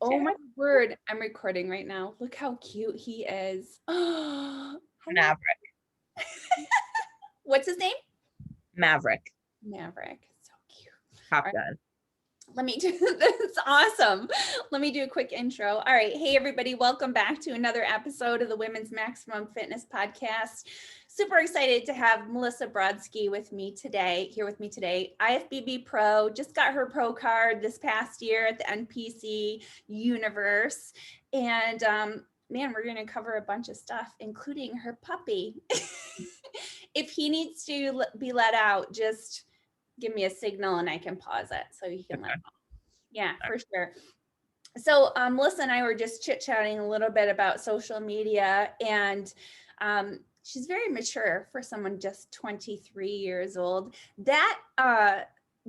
Oh my word. I'm recording right now. Look how cute he is. Oh, hello. Maverick. What's his name? Maverick. Maverick. So cute. Top All right. Gun. Let me do this. Awesome. Let me do a quick intro. All right. Hey, everybody. Welcome back to another episode of the Women's Maximum Fitness Podcast. Super excited to have Melissa Brodsky with me today, IFBB Pro, just got her pro card this past year at the Npc Universe. And man, we're going to cover a bunch of stuff, including her puppy. If he needs to be let out, just give me a signal and I can pause it so you can let go. Yeah, for sure. So Melissa and I were just chit-chatting a little bit about social media, and she's very mature for someone just 23 years old. That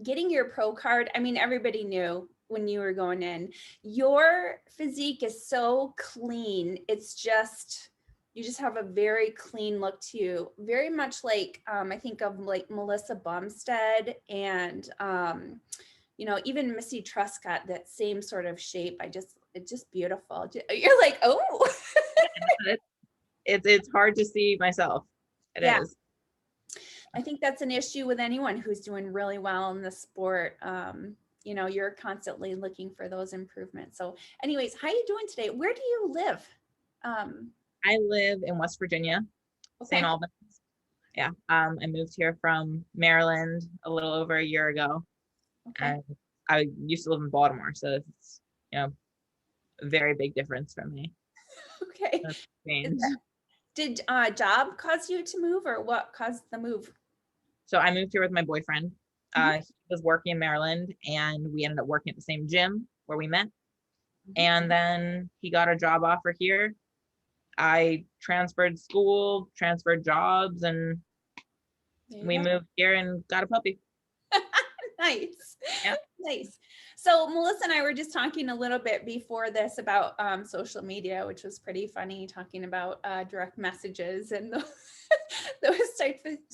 getting your pro card, I mean, everybody knew when you were going in. Your physique is so clean. It's just, you just have a very clean look to you. Very much like, I think of like Melissa Bumstead and, you know, even Missy Truscott, that same sort of shape. It's just beautiful. You're like, oh. It's hard to see myself. It is. I think that's an issue with anyone who's doing really well in the sport. You know, you're constantly looking for those improvements. So anyways, how are you doing today? Where do you live? I live in West Virginia, Okay. St. Albans. Yeah. I moved here from Maryland a little over a year ago. Okay. And I used to live in Baltimore, so it's, a very big difference from me. Okay. Did job cause you to move, or what caused the move? So I moved here with my boyfriend. He was working in Maryland, and we ended up working at the same gym where we met. And then he got a job offer here. I transferred school, transferred jobs, and we moved here and got a puppy. Nice. Yeah. Nice. So Melissa and I were just talking a little bit before this about social media, which was pretty funny, talking about direct messages and those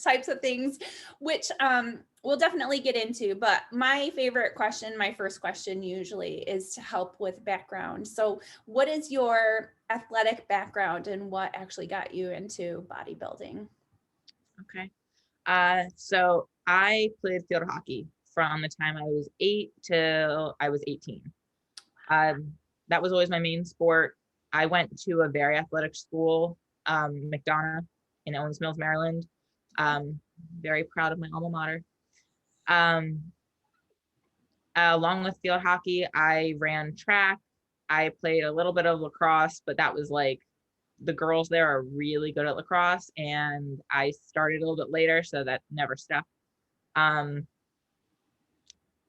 types of things, which we'll definitely get into. But my favorite question, my first question usually, is to help with background. So what is your athletic background and what actually got you into bodybuilding? Okay. So I played field hockey from the time I was 8 till I was 18. That was always my main sport. I went to a very athletic school, McDonough in Owings Mills, Maryland. Very proud of my alma mater. Along with field hockey, I ran track. I played a little bit of lacrosse, but that was like, the girls there are really good at lacrosse, and I started a little bit later, so that never stuck.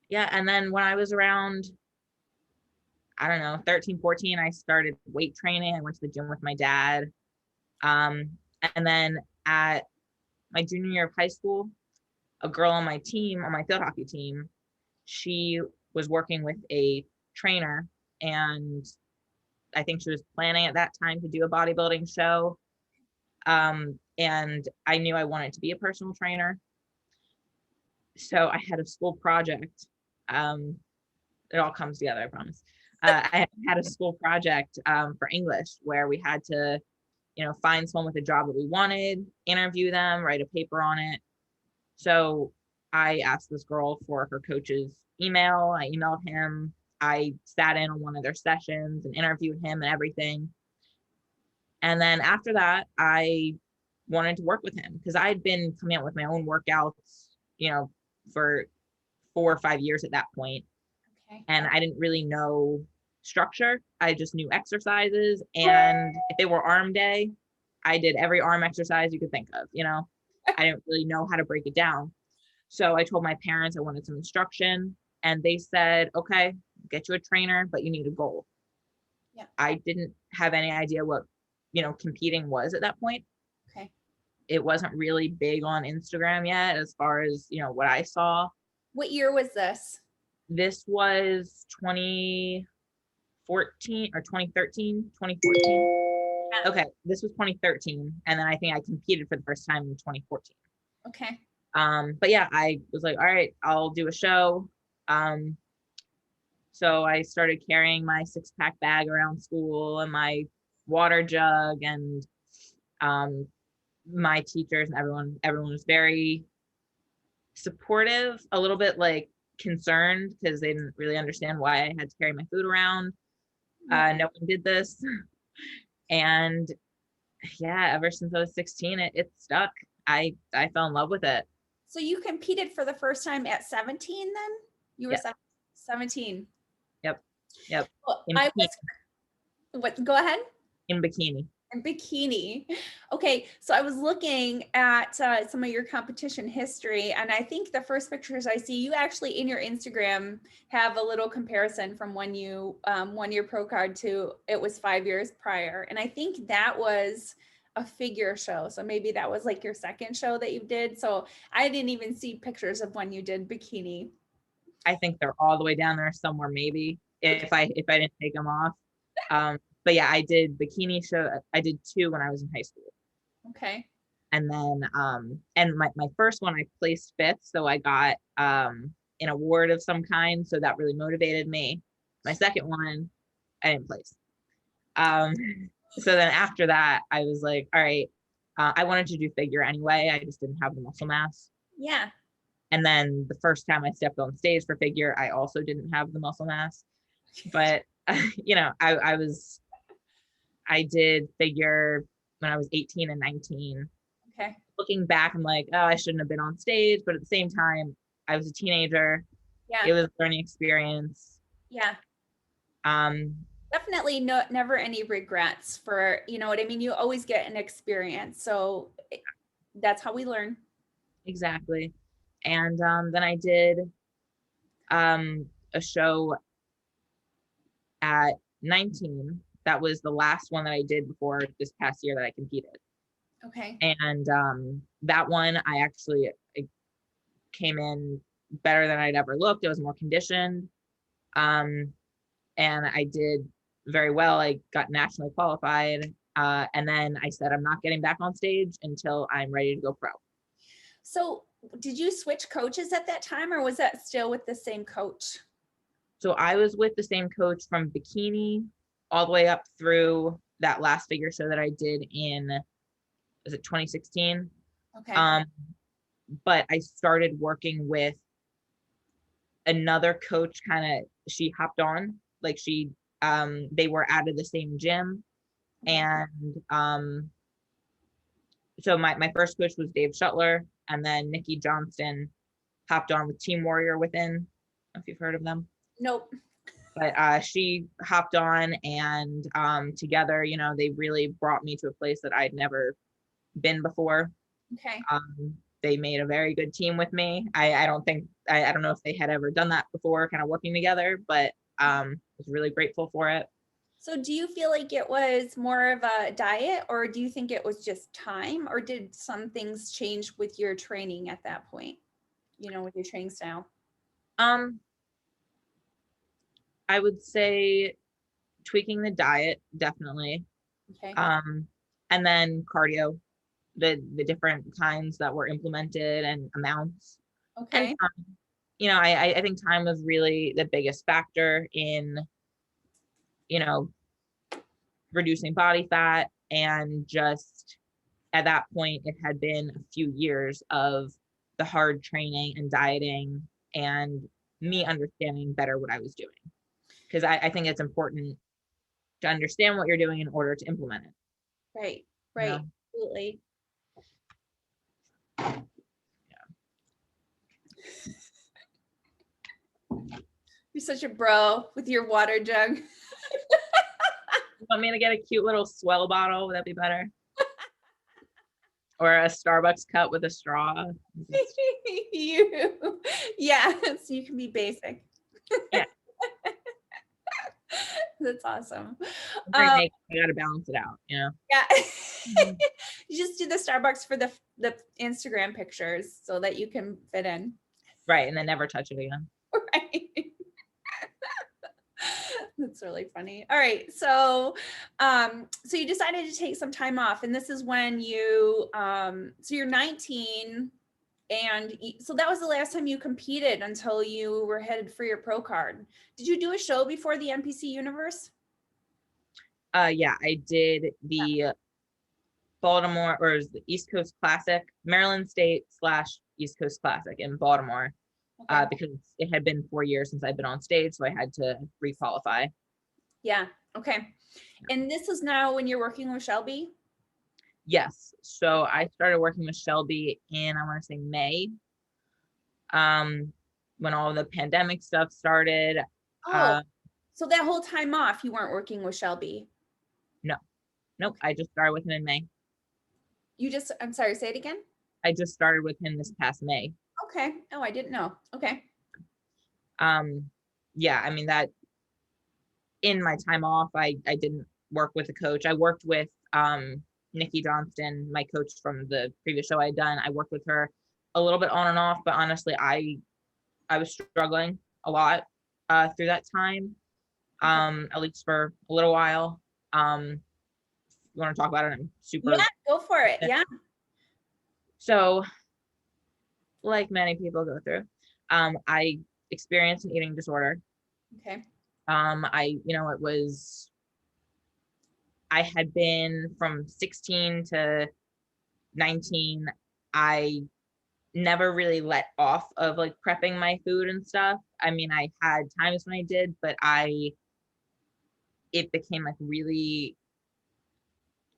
Yeah, and then when I was around, I don't know, 13, 14, I started weight training. I went to the gym with my dad. And then at my junior year of high school, a girl on my team, on my field hockey team, she was working with a trainer, and I think she was planning at that time to do a bodybuilding show. And I knew I wanted to be a personal trainer. So I had a school project. It all comes together, I promise. I had a school project for English where we had to, find someone with a job that we wanted, interview them, write a paper on it. So I asked this girl for her coach's email. I emailed him. I sat in on one of their sessions and interviewed him and everything. And then after that, I wanted to work with him because I had been coming out with my own workouts, for 4 or 5 years at that point. Okay. And I didn't really know structure. I just knew exercises. And if they were arm day, I did every arm exercise you could think of, I didn't really know how to break it down. So I told my parents I wanted some instruction, and they said, okay, get you a trainer, but you need a goal. Yeah. I didn't have any idea what, competing was at that point. Okay. It wasn't really big on Instagram yet as far as, what I saw. What year was this? This was 2014 or 2013, 2014. Okay, this was 2013. And then I think I competed for the first time in 2014. Okay. But yeah, I was like, all right, I'll do a show. So I started carrying my 6-pack bag around school and my water jug, and my teachers and everyone was very supportive, a little bit like concerned because they didn't really understand why I had to carry my food around. No one did this. And yeah, ever since I was 16, it stuck. I fell in love with it. So you competed for the first time at 17 then? You were Yeah. 17. Yep. Well, In I bikini. was, what, go ahead. In bikini. And bikini. Okay, so I was looking at some of your competition history, and I think the first pictures I see, you actually in your Instagram have a little comparison from when you won your pro card to it was 5 years prior, and I think that was a figure show. So maybe that was like your second show that you did. So I didn't even see pictures of when you did bikini. I think they're all the way down there somewhere, maybe if I didn't take them off. But yeah, I did bikini show. I did 2 when I was in high school. Okay. And then and my first one I placed 5th, so I got an award of some kind, so that really motivated me. My second one I didn't place. So then after that I was like, all right, I wanted to do figure anyway, I just didn't have the muscle mass. Yeah. And then the first time I stepped on stage for figure, I also didn't have the muscle mass. But you know, I did figure when I was 18 and 19. Okay. Looking back, I'm like, oh, I shouldn't have been on stage. But at the same time, I was a teenager. Yeah. It was a learning experience. Yeah. Um, Definitely never any regrets for, you know what I mean? You always get an experience. So that's how we learn. exactly. And then I did a show at 19. That was the last one that I did before this past year that I competed. Okay. And that one, I actually came in better than I'd ever looked. It was more conditioned. And I did very well. I got nationally qualified. And then I said, I'm not getting back on stage until I'm ready to go pro. So did you switch coaches at that time, or was that still with the same coach? So I was with the same coach from bikini all the way up through that last figure show that I did in, was it 2016? Okay. But I started working with another coach, kind of, she hopped on, like they were out of the same gym. And so my first coach was Dave Shuttler, and then Nikki Johnston hopped on with Team Warrior Within. I don't know if you've heard of them. Nope. But she hopped on, and together, you know, they really brought me to a place that I'd never been before. Okay. They made a very good team with me. I don't know if they had ever done that before, kind of working together, but I was really grateful for it. So do you feel like it was more of a diet, or do you think it was just time, or did some things change with your training at that point, you know, with your training style? I would say tweaking the diet, definitely. Okay. And then cardio, the different kinds that were implemented and amounts. Okay. And you know, I think time was really the biggest factor in, you know, reducing body fat. And just at that point, it had been a few years of the hard training and dieting and me understanding better what I was doing. Because I think it's important to understand what you're doing in order to implement it. Right. You know? Absolutely. You're such a bro with your water jug. You want me to get a cute little swell bottle? Would that be better? Or a Starbucks cup with a straw? Yeah, so you can be basic. Yeah. That's awesome. I gotta balance it out, you know? Yeah. You just do the Starbucks for the Instagram pictures so that you can fit in. Right, and then never touch it again. Right. That's really funny. All right. So so you decided to take some time off, and this is when you so you're 19 And so that was the last time you competed until you were headed for your pro card. Did you do a show before the NPC Universe? Yeah, I did the Baltimore, or the East Coast Classic, Maryland State / East Coast Classic in Baltimore, Okay. because it had been 4 years since I'd been on stage, so I had to requalify. Yeah. Okay. And this is now when you're working with Shelby? Yes. So I started working with Shelby in, I want to say May, when all the pandemic stuff started. Oh, so that whole time off, you weren't working with Shelby? No, nope. I just started with him in May. I'm sorry, say it again. I just started with him this past May. Okay. Oh, I didn't know. Okay. Yeah, I mean, that in my time off, I didn't work with a coach. I worked with Nikki Johnston, my coach from the previous show I'd done. I worked with her a little bit on and off, but honestly, I was struggling a lot through that time, at least for a little while. You want to talk about it? I'm super. Yeah, go for it. Yeah. So, like many people go through, I experienced an eating disorder. Okay. I had been from 16 to 19. I never really let off of like prepping my food and stuff. I mean, I had times when I did, but it became like really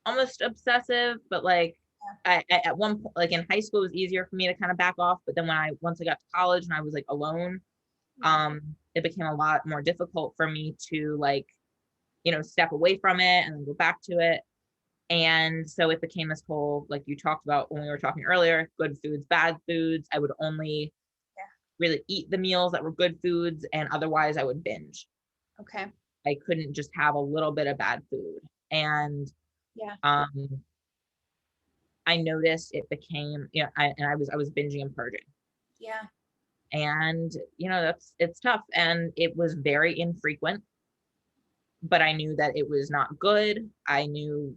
almost obsessive, but like at one point, like in high school, it was easier for me to kind of back off. But then once I got to college and I was like alone, it became a lot more difficult for me to like, step away from it and then go back to it. And so it became this whole, like you talked about when we were talking earlier, good foods, bad foods. I would only really eat the meals that were good foods, and otherwise I would binge. Okay. I couldn't just have a little bit of bad food. And I noticed it became, I was binging and purging. Yeah. And it's tough, and it was very infrequent, but I knew that it was not good. I knew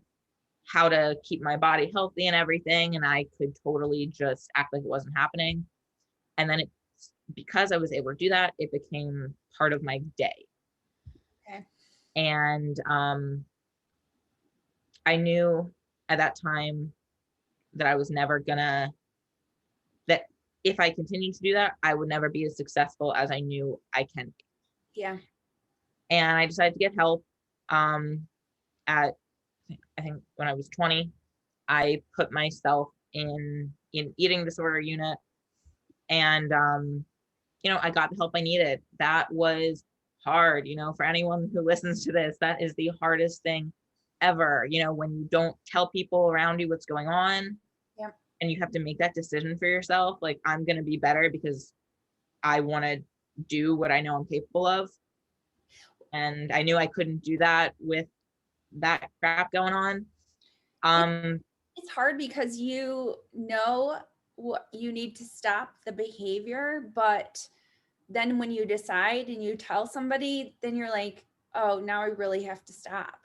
how to keep my body healthy and everything, and I could totally just act like it wasn't happening. And then because I was able to do that, it became part of my day. Okay. And I knew at that time that I was never gonna, that if I continued to do that, I would never be as successful as I knew I can be. Yeah. And I decided to get help. I think when I was 20, I put myself in eating disorder unit, and I got the help I needed. That was hard, for anyone who listens to this. That is the hardest thing ever, when you don't tell people around you what's going on. Yeah. And you have to make that decision for yourself, like, I'm going to be better because I want to do what I know I'm capable of. And I knew I couldn't do that with that crap going on. It's hard because you know what you need to stop the behavior, but then when you decide and you tell somebody, then you're like, oh, now I really have to stop,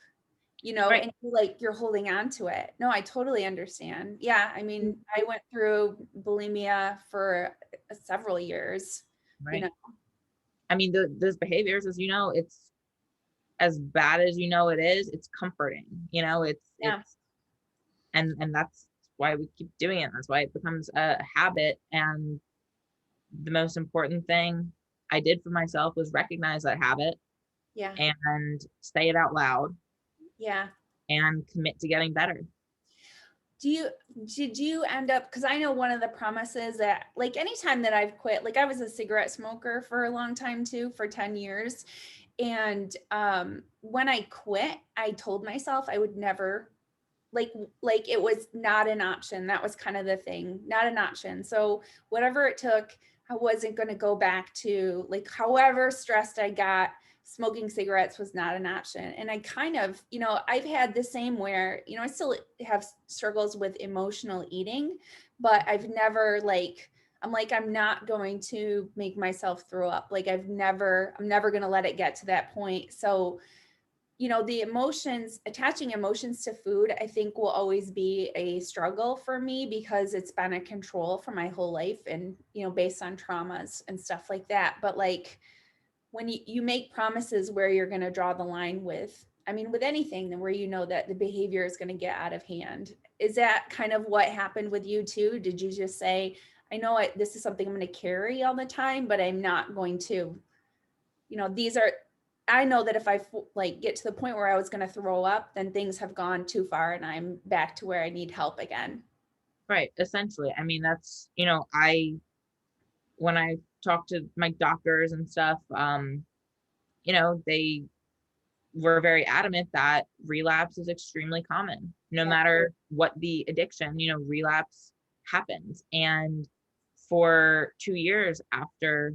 Right. and you're holding on to it. No, I totally understand. Yeah. I mean, I went through bulimia for several years, Right. I mean, those behaviors, as it's as bad as it is, it's comforting, it's and that's why we keep doing it. That's why it becomes a habit. And the most important thing I did for myself was recognize that habit. Yeah. And say it out loud. Yeah. And commit to getting better. Did you end up, because I know one of the promises that, like, anytime that I've quit, like I was a cigarette smoker for a long time too, for 10 years. And when I quit, I told myself I would never, like it was not an option. That was kind of the thing, not an option. So whatever it took, I wasn't going to go back to, like, however stressed I got, smoking cigarettes was not an option. And I kind of, I've had the same where, I still have struggles with emotional eating, but I've never I'm not going to make myself throw up. Like I'm never going to let it get to that point. So, the emotions, attaching emotions to food, I think will always be a struggle for me because it's been a control for my whole life and, based on traumas and stuff like that. But like when you make promises where you're going to draw the line with, with anything where that the behavior is going to get out of hand. Is that kind of what happened with you too? Did you just say, I know this is something I'm going to carry all the time, but I'm not going to, I know that if I like get to the point where I was going to throw up, then things have gone too far and I'm back to where I need help again. Right. Essentially. I mean, that's, when I talk to my doctors and stuff, they were very adamant that relapse is extremely common, no matter what the addiction, relapse happens. And for 2 years after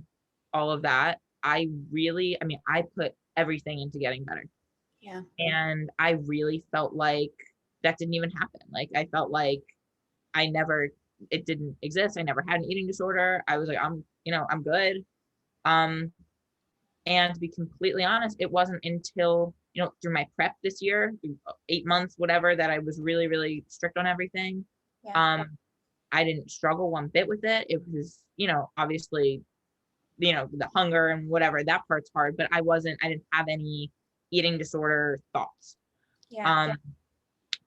all of that, I put everything into getting better. Yeah. And I really felt like that didn't even happen. Like, I felt like it didn't exist. I never had an eating disorder. I was like, I'm good. And to be completely honest, it wasn't until, through my prep this year, through 8 months, whatever, that I was really, really strict on everything. Yeah. I didn't struggle one bit with it. It was, obviously, the hunger and whatever, that part's hard, but I didn't have any eating disorder thoughts. Yeah.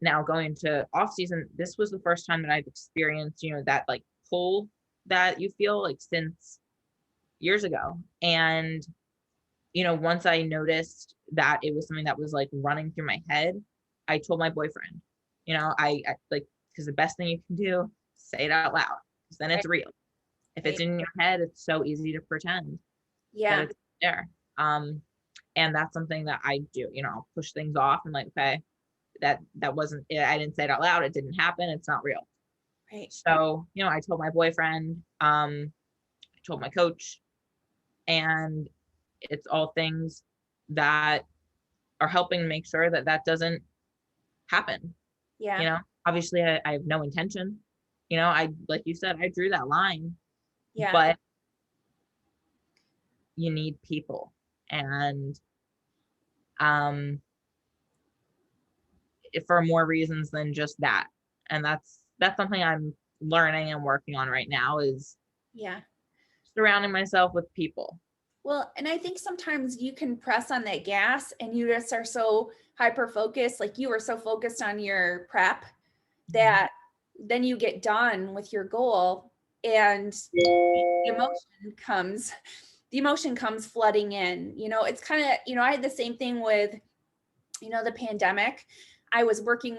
Now going into off season, this was the first time that I've experienced, that like pull that you feel like since years ago. And, once I noticed that it was something that was like running through my head, I told my boyfriend, I like, because the best thing you can do, say it out loud, because then it's real. If it's in your head, it's so easy to pretend that it's there. And that's something that I do, I'll push things off and like, okay, that wasn't it. I didn't say it out loud. It didn't happen. It's not real. Right. So, I told my boyfriend, I told my coach, and it's all things that are helping make sure that that doesn't happen. Yeah. Obviously I have no intention, like you said, I drew that line, Yeah. but you need people. And, for more reasons than just that. And that's something I'm learning and working on right now, is surrounding myself with people. Well, and I think sometimes you can press on that gas and you just are so hyper focused, like you were so focused on your prep that then you get done with your goal and the emotion comes flooding in. It's kind of, I had the same thing with, the pandemic. I was working,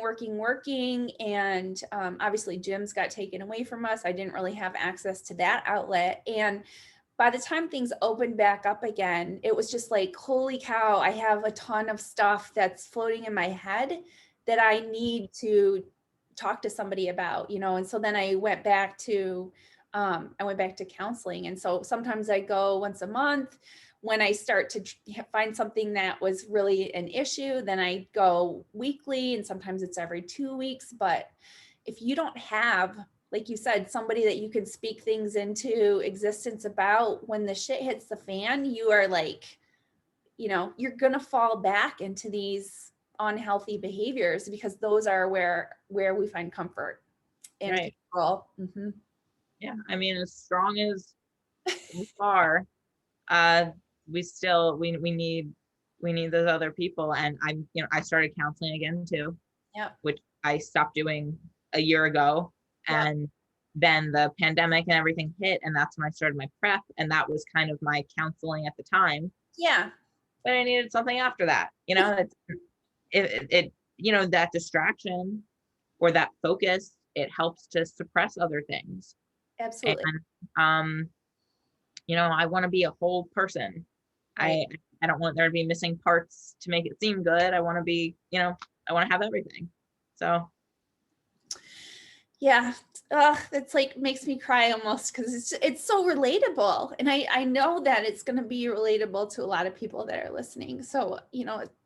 and obviously gyms got taken away from us. I didn't really have access to that outlet. And by the time things opened back up again, it was just like, holy cow, I have a ton of stuff that's floating in my head that I need to talk to somebody about, and so then I went back to counseling. And so sometimes I go once a month. When I start to find something that was really an issue, then I go weekly, and sometimes it's every 2 weeks. But if you don't have, like you said, somebody that you can speak things into existence about, when the shit hits the fan, you are like, you're going to fall back into these unhealthy behaviors, because those are where we find comfort and control. Mm-hmm. Yeah. I mean, as strong as we are, we need those other people. And I started counseling again too, which I stopped doing a year ago. And then the pandemic and everything hit, and that's when I started my prep, and that was kind of my counseling at the time. But I needed something after that. That distraction or that focus, it helps to suppress other things. Absolutely. And I want to be a whole person. Right. I don't want there to be missing parts to make it seem good. I want to be, I want to have everything. So yeah, it's like makes me cry almost, because it's so relatable, and I know that it's going to be relatable to a lot of people that are listening. So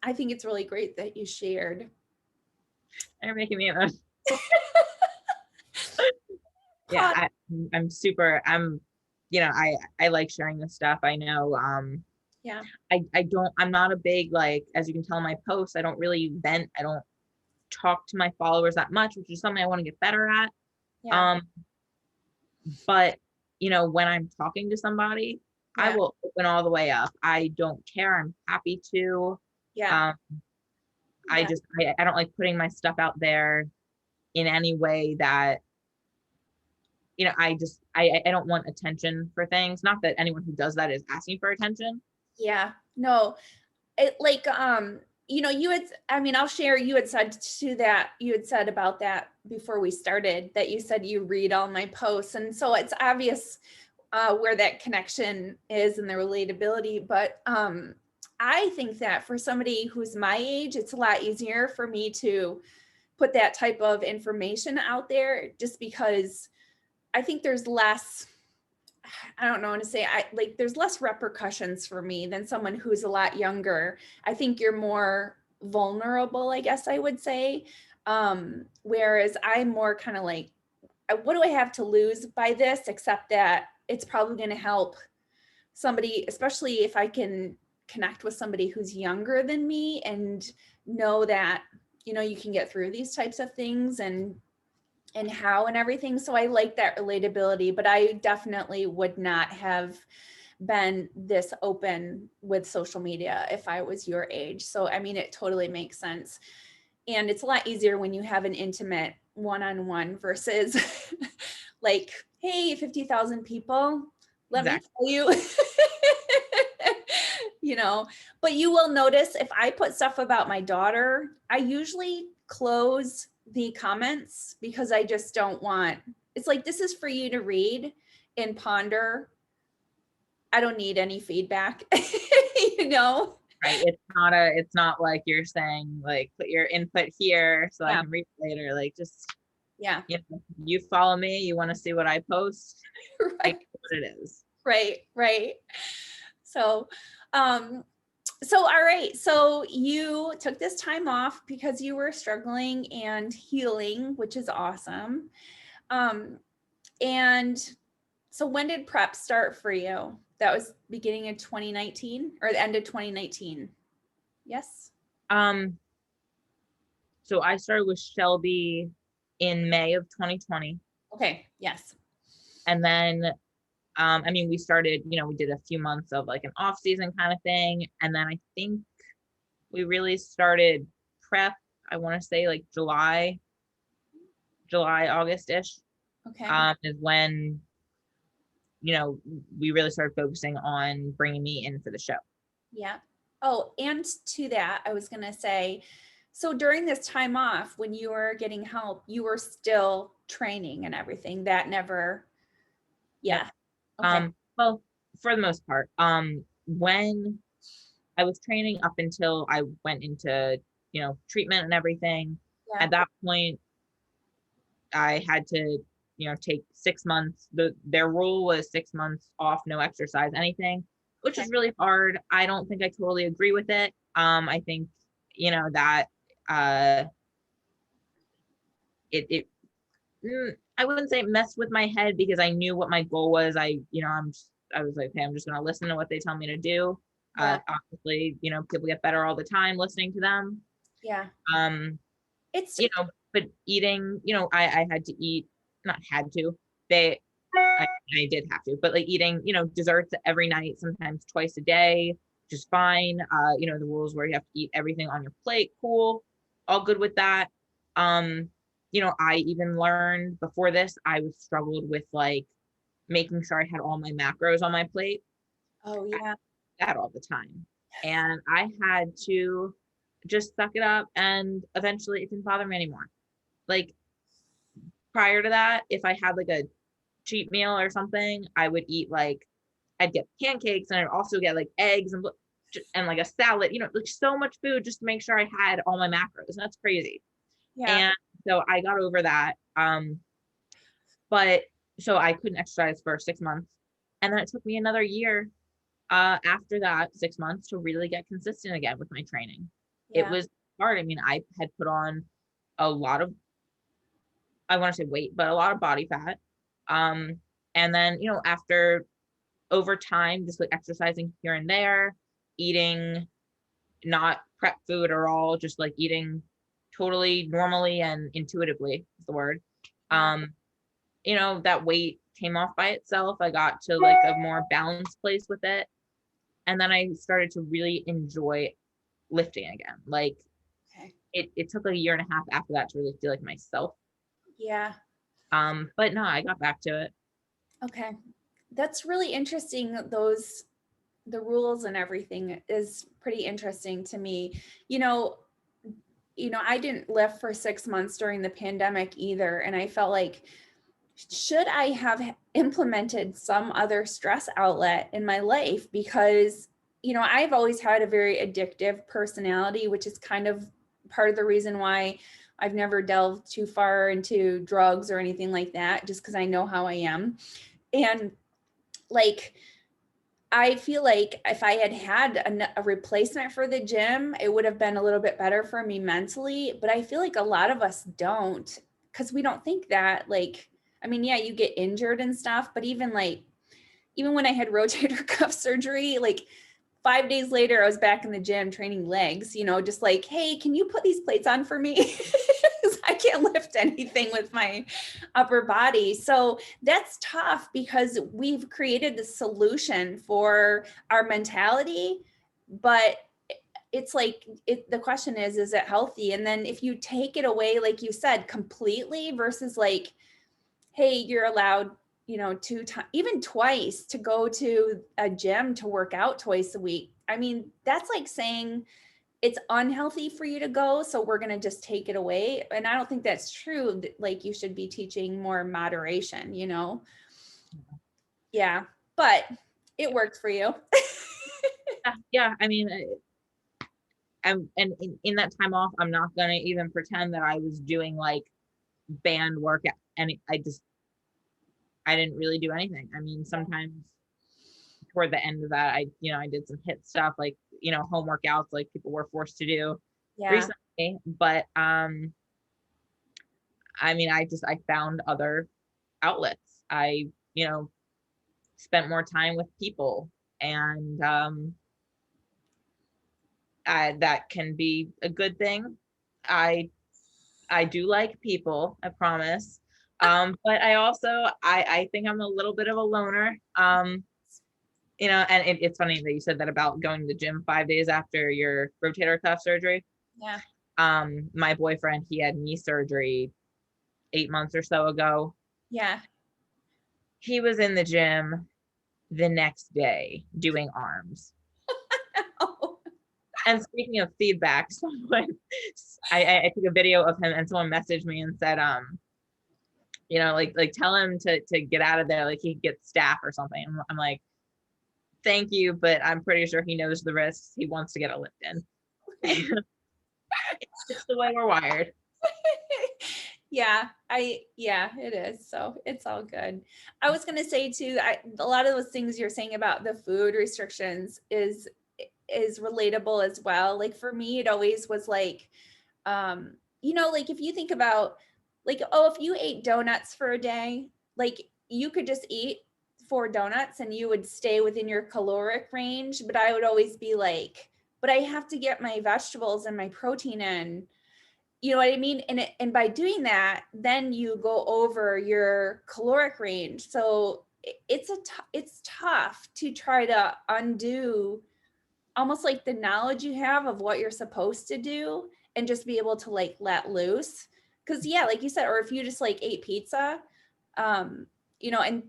I think it's really great that you shared. You're making me emotional. I'm super. I like sharing this stuff. I know Yeah. I'm not a big, like, as you can tell in my posts, I don't really vent. I don't talk to my followers that much, which is something I want to get better at. Yeah. Um, but when I'm talking to somebody, I Yeah. will open all the way up. I don't care. I'm happy to. Yeah. Um, Yeah. I don't like putting my stuff out there in any way that, I don't want attention for things. Not that anyone who does that is asking for attention. Yeah. No, it like, you had, I mean, I'll share, you had said to that, you had said about that before we started, that you said you read all my posts. And so it's obvious where that connection is and the relatability. But I think that for somebody who's my age, it's a lot easier for me to put that type of information out there, just because I think there's less, I don't know how to say, there's less repercussions for me than someone who's a lot younger. I think you're more vulnerable, I guess I would say. Whereas I'm more kind of like, what do I have to lose by this, except that it's probably going to help somebody, especially if I can connect with somebody who's younger than me and know that, you can get through these types of things and how and everything. So I like that relatability, but I definitely would not have been this open with social media if I was your age. So, I mean, it totally makes sense. And it's a lot easier when you have an intimate one-on-one versus like, hey, 50,000 people, let me Exactly. tell you, but you will notice if I put stuff about my daughter, I usually close the comments because I just don't want, it's like, this is for you to read and ponder. I don't need any feedback, you know? Right. It's not like you're saying, like, put your input here so I Yeah. can read it later. Like, just, Yeah. you follow me, you want to see what I post, Right. like what it is. Right. So, all right. So you took this time off because you were struggling and healing, which is awesome. And so when did prep start for you? That was beginning of 2019 or the end of 2019. Yes. So I started with Shelby in May of 2020. Okay. Yes. And then, I mean, we started, we did a few months of like an off season kind of thing. And then I think we really started prep, I want to say like July, August-ish, Okay. is when, we really started focusing on bringing me in for the show. Yeah. Oh, and to that, I was going to say, so during this time off, when you were getting help, you were still training and everything. That never, yeah. Okay. Well, for the most part, when I was training up until I went into, treatment and everything, Yeah. at that point, I had to, take 6 months. Their rule was 6 months off, no exercise, anything, which Okay. is really hard. I don't think I totally agree with it. I think, that it I wouldn't say it messed with my head because I knew what my goal was. I was like, okay, I'm just gonna listen to what they tell me to do. Yeah. Obviously, people get better all the time listening to them. Yeah. Um, It's, but eating, I had to eat, not had to, I did have to, but like eating, desserts every night, sometimes twice a day, just fine. The rules where you have to eat everything on your plate, cool, all good with that. I even learned before this, I was struggled with like making sure I had all my macros on my plate. oh yeah. That all the time. And I had to just suck it up, and eventually it didn't bother me anymore. Like prior to that, if I had like a cheat meal or something, I would eat like, I'd get pancakes and I'd also get like eggs and like a salad, like so much food just to make sure I had all my macros. And that's crazy. Yeah. And so I got over that. But so I couldn't exercise for 6 months. And then it took me another year after that 6 months to really get consistent again with my training. It Yeah. was hard. I mean, I had put on a lot of, I want to say weight, but a lot of body fat. And then, after over time, just like exercising here and there, eating not prep food or all, just like eating totally normally and intuitively is the word. You know, that weight came off by itself. I got to like a more balanced place with it. And then I started to really enjoy lifting again. Like it took a year and a half after that to really feel like myself. Yeah. But no, I got back to it. Okay. That's really interesting. The rules and everything is pretty interesting to me. I didn't lift for 6 months during the pandemic either. And I felt like, should I have implemented some other stress outlet in my life? Because, I've always had a very addictive personality, which is kind of part of the reason why I've never delved too far into drugs or anything like that, just because I know how I am. And like, I feel like if I had a replacement for the gym, it would have been a little bit better for me mentally. But I feel like a lot of us don't, because we don't think that, like, I mean, yeah, you get injured and stuff, but even when I had rotator cuff surgery, like 5 days later, I was back in the gym training legs, just like, hey, can you put these plates on for me? Because I can't lift anything with my upper body. So that's tough because we've created the solution for our mentality, but it's like, the question is it healthy? And then if you take it away, like you said, completely versus like, hey, you're allowed, even twice to go to a gym to work out twice a week. I mean, that's like saying it's unhealthy for you to go, so we're going to just take it away. And I don't think that's true. Like, you should be teaching more moderation, Yeah, but it worked for you. Yeah. I mean, and in that time off, I'm not going to even pretend that I was doing like band workout. And I didn't really do anything. I mean, sometimes toward the end of that, I did some HIIT stuff, like, home workouts, like people were forced to do recently. But, I mean, I found other outlets. I, spent more time with people, and, that can be a good thing. I do like people, I promise. But I also, I think I'm a little bit of a loner. And it's funny that you said that about going to the gym 5 days after your rotator cuff surgery. Yeah. My boyfriend, he had knee surgery 8 months or so ago. Yeah. He was in the gym the next day doing arms. Oh. And speaking of feedback, I took a video of him and someone messaged me and said, like tell him to get out of there, like he gets staph or something. I'm like, thank you, but I'm pretty sure he knows the risks. He wants to get a lift in. It's the way we're wired. Yeah, it is. So it's all good. I was going to say too, a lot of those things you're saying about the food restrictions is relatable as well. Like for me, it always was like, like if you think about like, if you ate donuts for a day, like you could just eat 4 donuts and you would stay within your caloric range. But I would always be like, but I have to get my vegetables and my protein in. You know what I mean? And by doing that, then you go over your caloric range. So it's tough to try to undo almost like the knowledge you have of what you're supposed to do and just be able to like let loose. Cause yeah, like you said, or if you just like ate pizza, and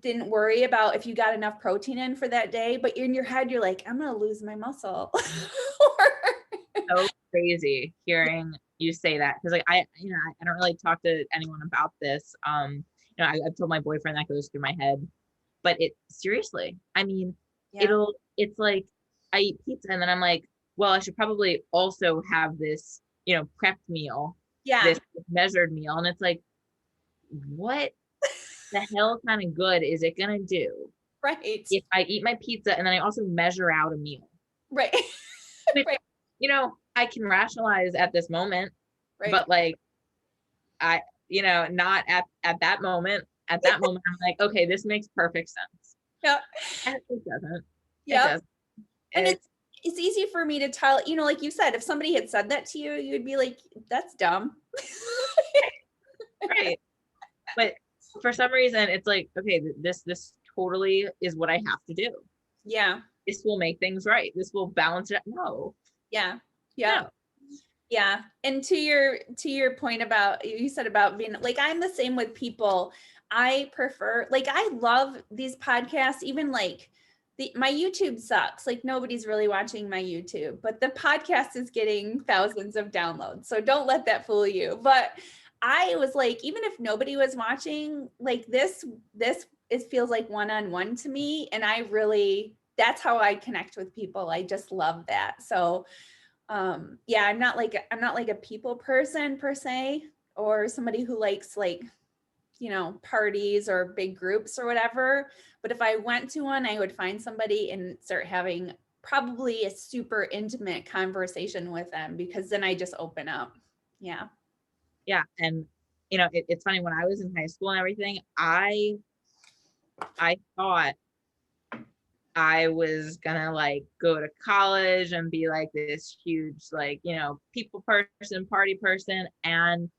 didn't worry about if you got enough protein in for that day, but in your head, you're like, I'm going to lose my muscle. So crazy hearing you say that. Cause like, I don't really talk to anyone about this. I've told my boyfriend that goes through my head, but it seriously, I mean, it's like I eat pizza and then I'm like, well, I should probably also have this, prepped meal, this measured meal. And it's like, what the hell kind of good is it going to do? Right. If I eat my pizza and then I also measure out a meal. Right. Which, I can rationalize at this moment, but like, not at that moment. At that moment, I'm like, okay, this makes perfect sense. Yeah. And it doesn't. Yeah. And it's easy for me to tell, you know, like you said, if somebody had said that to you, you'd be like, that's dumb. Right. But for some reason, it's like, okay, this totally is what I have to do. Yeah. This will make things right. This will balance it. No. Yeah. Yeah. No. Yeah. And to your point about, you said about being like, I'm the same with people. I prefer, like, I love these podcasts, even like my YouTube sucks. Like nobody's really watching my YouTube, but the podcast is getting thousands of downloads. So don't let that fool you. But I was like, even if nobody was watching, like this, it feels like one-on-one to me. And I really, that's how I connect with people. I just love that. So yeah, I'm not like a people person per se, or somebody who likes like, you know, parties or big groups or whatever. But if I went to one, I would find somebody and start having probably a super intimate conversation with them, because then I just open up. Yeah. Yeah. And you know, it's funny, when I was in high school and everything, I thought I was gonna like go to college and be like this huge, like, you know, people person, party person. And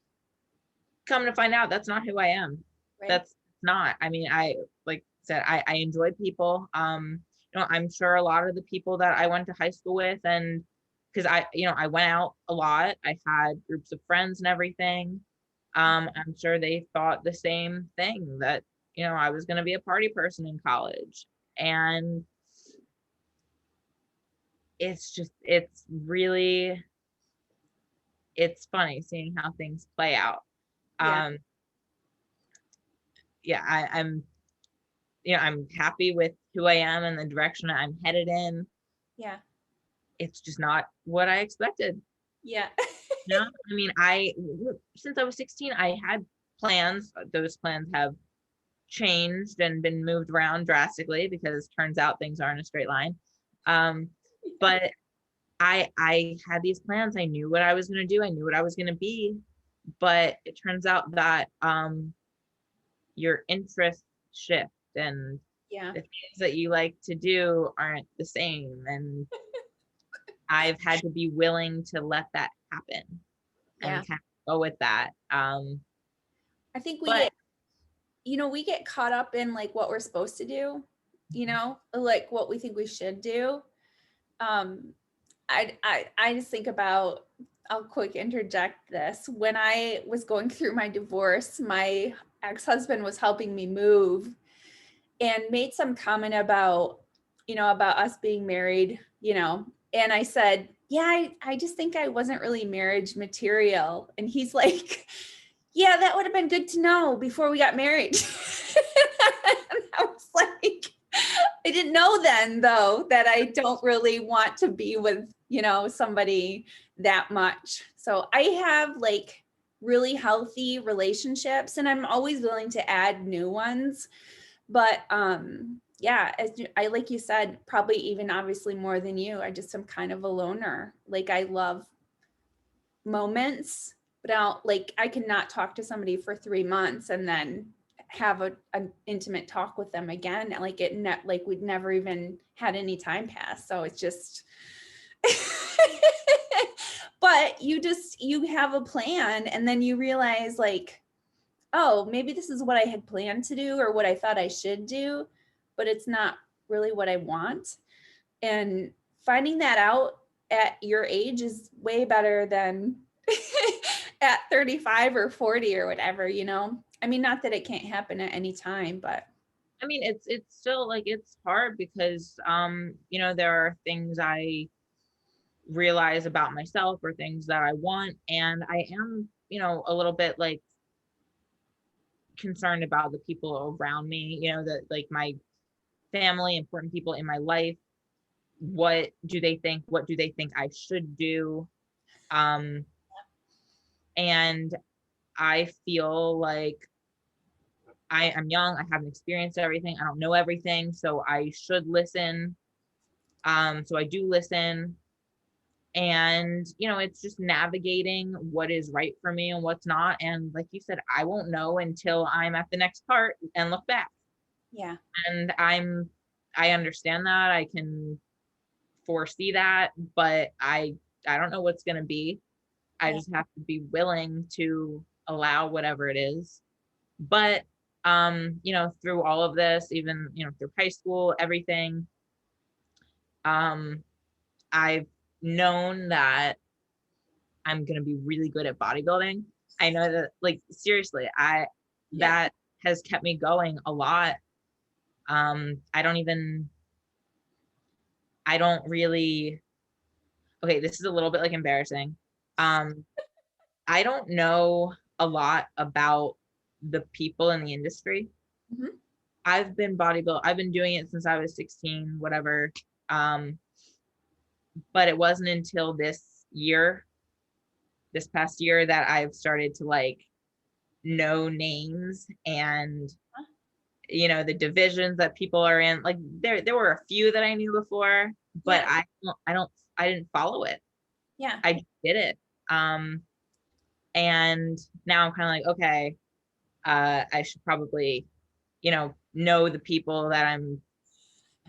come to find out, that's not who I am. Right. That's not, I mean, I, like I said, I enjoy people. You know, I'm sure a lot of the people that I went to high school with, and because you know, I went out a lot, I had groups of friends and everything. I'm sure they thought the same thing, that, you know, I was going to be a party person in college. And it's just, it's really, it's funny seeing how things play out. Yeah. Yeah, I'm, you know, I'm happy with who I am and the direction I'm headed in. Yeah. It's just not what I expected. Yeah. No, I mean, since I was 16, I had plans. Those plans have changed and been moved around drastically, because turns out things aren't a straight line. But I had these plans. I knew what I was going to do. I knew what I was going to be. But it turns out that your interests shift, and Yeah. the things that you like to do aren't the same. And I've had to be willing to let that happen Yeah. and kind of go with that. I think But we get caught up in like what we're supposed to do, you know, like what we think we should do. I just think about, I'll quick interject this. When I was going through my divorce, my ex-husband was helping me move and made some comment about, about us being married, and I said, yeah, I just think I wasn't really marriage material. And he's like, yeah, that would have been good to know before we got married. And I was like, I didn't know then, though, that I don't really want to be with, somebody that much. So I have like really healthy relationships, and I'm always willing to add new ones. But yeah, I, like you said, probably even obviously more than you, I just am kind of a loner. Like I love moments, but I cannot talk to somebody for 3 months and then have an intimate talk with them again. Like we'd never even had any time pass. So it's just, but you have a plan, and then you realize like, oh, maybe this is what I had planned to do or what I thought I should do, but it's not really what I want. And finding that out at your age is way better than at 35 or 40 or whatever, I mean, not that it can't happen at any time, but I mean, it's still like, it's hard because, you know, there are things I realize about myself or things that I want. And I am, you know, a little bit like concerned about the people around me, you know, that like my family, important people in my life. What do they think? What do they think I should do? And I feel like I'm young, I haven't experienced everything, I don't know everything, so I should listen. So I do listen. And you know, it's just navigating what is right for me and what's not. And like you said, I won't know until I'm at the next part and look back. yeah. And I understand that. I can foresee that, but I don't know what's going to be. I just have to be willing to allow whatever it is. But through all of this, even through high school, everything, I've known that I'm going to be really good at bodybuilding. I know that, like, seriously, that has kept me going a lot. I don't really, okay, this is a little bit like embarrassing. I don't know a lot about the people in the industry. Mm-hmm. I've been doing it since I was 16, whatever. But it wasn't until this past year, that I've started to like know names and the divisions that people are in. Like there were a few that I knew before, but I didn't follow it. Yeah. I just did it. And now I'm kind of like, okay, I should probably, know the people that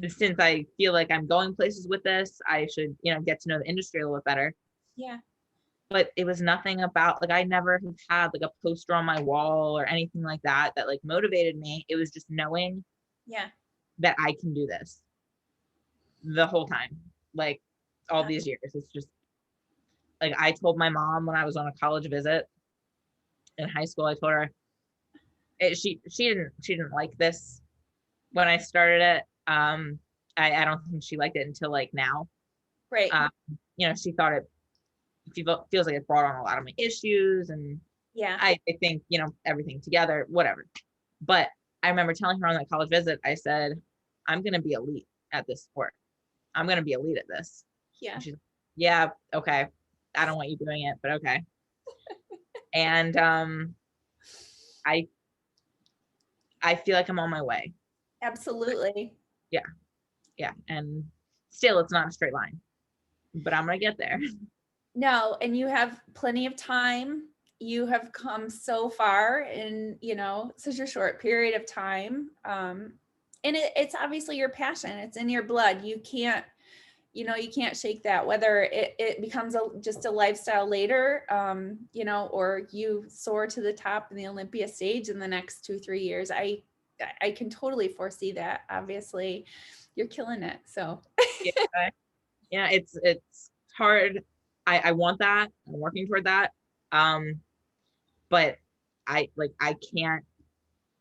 since I feel like I'm going places with this, I should, get to know the industry a little bit better. Yeah. But it was nothing about, like, I never have had like a poster on my wall or anything like that like motivated me. It was just knowing that I can do this the whole time, like all these years. It's just like, I told my mom when I was on a college visit in high school, I told her, she didn't like this when I started it. I don't think she liked it until like now. Right. She thought it feels like it brought on a lot of my issues, and I think everything together, whatever. But I remember telling her on that college visit, I said, I'm gonna be elite at this sport. I'm gonna be elite at this. Yeah. She's, yeah, okay. I don't want you doing it, but okay. And I feel like I'm on my way. Absolutely. Yeah. And still, it's not a straight line, but I'm gonna get there. No, and you have plenty of time. You have come so far in, such a short period of time. And it's obviously your passion. It's in your blood. You can't shake that, whether it becomes just a lifestyle later, or you soar to the top in the Olympia stage in the next 2-3 years. I can totally foresee that. Obviously, you're killing it. So yeah, it's hard. I want that. I'm working toward that. But I can't,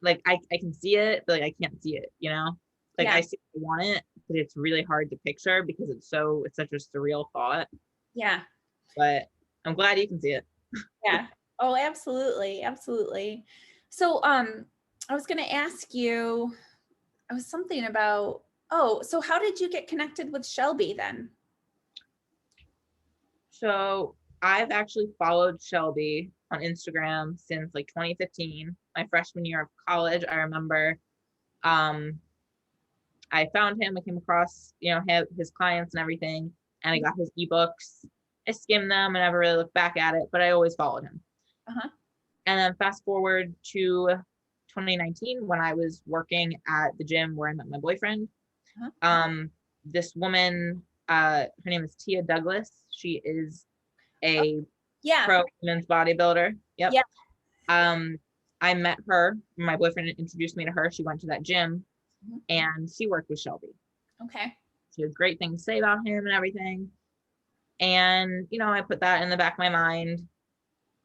like, I can see it, but like I can't see it, like I see I want it, but it's really hard to picture because it's such a surreal thought. Yeah. But I'm glad you can see it. Yeah. Oh, absolutely. Absolutely. So, I was going to ask you, something about, so how did you get connected with Shelby then? So I've actually followed Shelby on Instagram since like 2015, my freshman year of college. I remember I found him, I came across, his clients and everything, and I got his ebooks. I skimmed them and never really looked back at it, but I always followed him. Uh-huh. And then fast forward to 2019, when I was working at the gym where I met my boyfriend. Uh-huh. This woman, her name is Tia Douglas. She is a pro women's bodybuilder. Yep. Yeah. I met her. My boyfriend introduced me to her. She went to that gym, and she worked with Shelby. Okay. She had great things to say about him and everything. And, I put that in the back of my mind.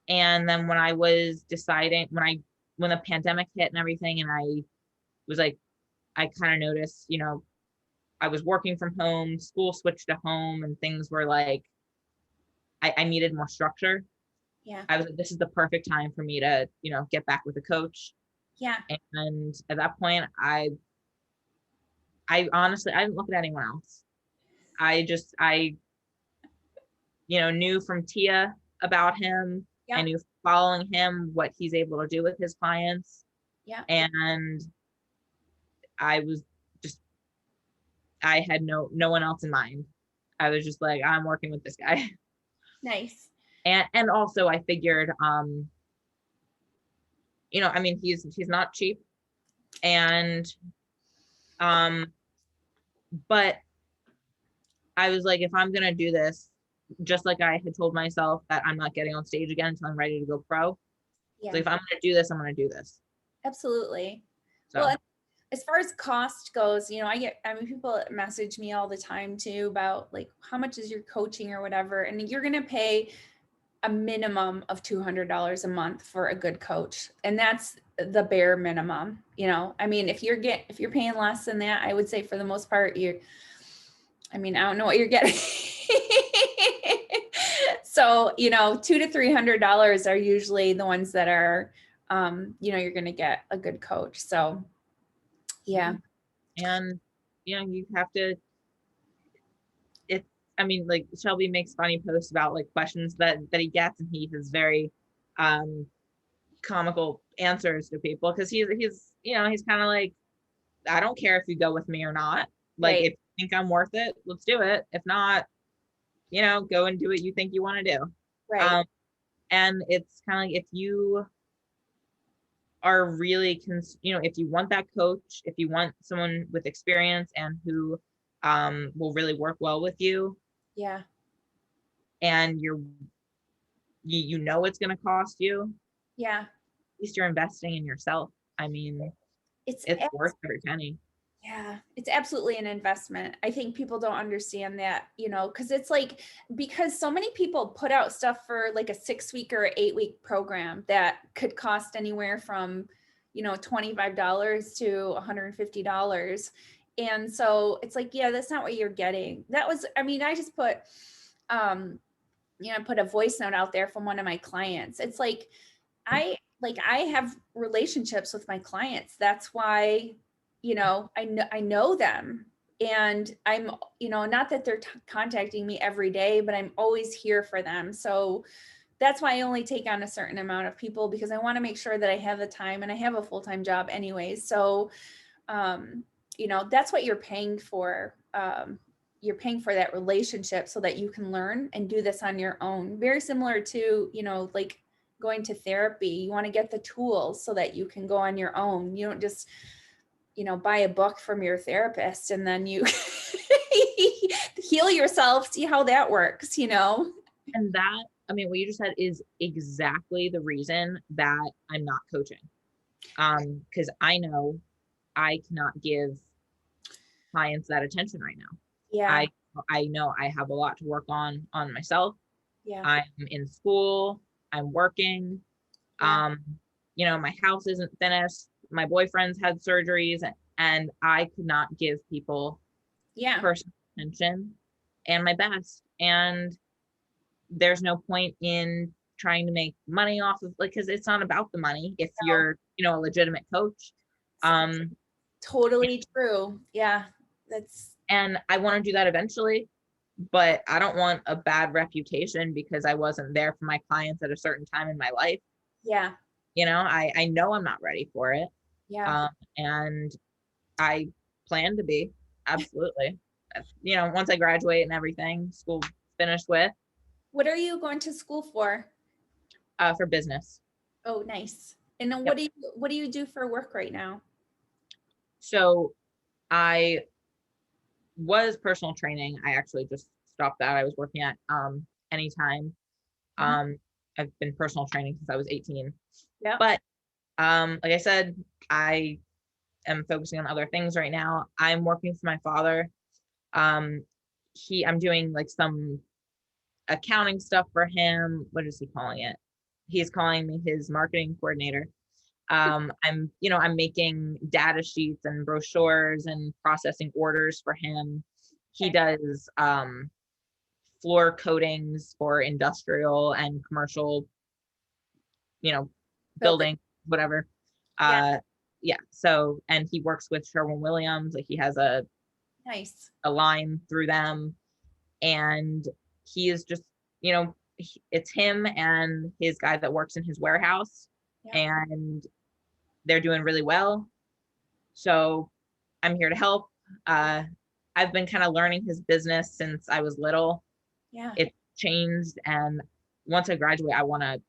And then when I was deciding, when the pandemic hit and everything, and I was like, I kind of noticed, I was working from home, school switched to home, and things were like, I needed more structure. Yeah. I was like, this is the perfect time for me to, get back with a coach. Yeah. And at that point, I honestly, I didn't look at anyone else. I knew from Tia about him. Yeah. I knew following him, what he's able to do with his clients. Yeah. And I had no one else in mind. I was just like, I'm working with this guy. Nice. And also I figured, he's not cheap, and but I was like, if I'm going to do this, just like I had told myself that I'm not getting on stage again until I'm ready to go pro. Yeah, So if I'm going to do this, I'm going to do this. absolutely. So Well, as far as cost goes, you know, I mean, people message me all the time too about like, how much is your coaching or whatever, and you're going to pay a minimum of $200 a month for a good coach. And that's the bare minimum, you know. I mean, if you're paying less than that, I would say for the most part, I don't know what you're getting. So, you know, $200 to $300 are usually the ones that are, you know, you're going to get a good coach. So yeah. and you have to, I mean, like Shelby makes funny posts about like questions that he gets, and he has very comical answers to people, because he's he's kind of like, I don't care if you go with me or not. Like, Right. if you think I'm worth it, let's do it. If not, go and do what you think you want to do. Right. And it's kind of like, if you are really if you want that coach, if you want someone with experience and who will really work well with you, Yeah. and you know it's going to cost you, Yeah. at least you're investing in yourself. I mean, It's it's worth every penny. Yeah, it's absolutely an investment. I think people don't understand that, you know, because it's like, because so many people put out stuff for like a 6 week or 8 week program that could cost anywhere from, you know, $25 to $150. And so it's like, yeah, that's not what you're getting. That was, I mean, I just put, you know, put a voice note out there from one of my clients. It's like, I have relationships with my clients. That's why, you know, I know them, and I'm, you know, not that they're contacting me every day, but I'm always here for them. So that's why I only take on a certain amount of people, because I want to make sure that I have the time, and I have a full-time job anyways. So you know, that's what you're paying for. You're paying for that relationship so that you can learn and do this on your own. Very similar to, you know, like going to therapy. You want to get the tools so that you can go on your own. You don't just, you know, buy a book from your therapist and then you heal yourself, see how that works, you know? And that, I mean, what you just said is exactly the reason that I'm not coaching. Because I know I cannot give clients that attention right now. Yeah. I know I have a lot to work on myself. Yeah. I'm in school, I'm working. Yeah. My house isn't finished. My boyfriend's had surgeries, and I could not give people Yeah. personal attention and my best. And there's no point in trying to make money off of, like, because it's not about the money if you're, a legitimate coach. Totally true. Yeah. And I want to do that eventually, but I don't want a bad reputation because I wasn't there for my clients at a certain time in my life. Yeah. I know I'm not ready for it. Yeah. And I plan to be, absolutely. Once I graduate and everything, school finished with. What are you going to school for? For business. Oh, nice. And then Yep. what do you do for work right now? So I was personal training. I actually just stopped that. I was working at Anytime. I've been personal training since I was 18. Yeah. But like I said, I am focusing on other things right now. I'm working for my father. I'm doing like some accounting stuff for him. What is he calling it? He's calling me his marketing coordinator. I'm making data sheets and brochures and processing orders for him. He does floor coatings for industrial and commercial, building, whatever. Yeah. So, and he works with Sherwin-Williams. Like, he has a line through them, and he is just, it's him and his guy that works in his warehouse, and they're doing really well. So I'm here to help. I've been kind of learning his business since I was little. Yeah. It changed, and once I graduate, I want to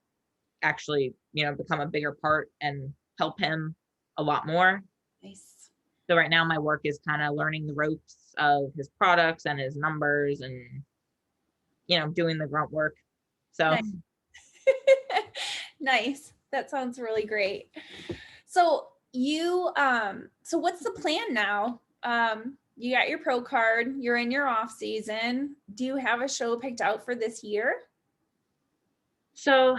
actually, become a bigger part and help him a lot more. Nice. So right now my work is kind of learning the ropes of his products and his numbers and, doing the grunt work. So Nice. Nice. That sounds really great. So so what's the plan now? You got your pro card, you're in your off season. Do you have a show picked out for this year? So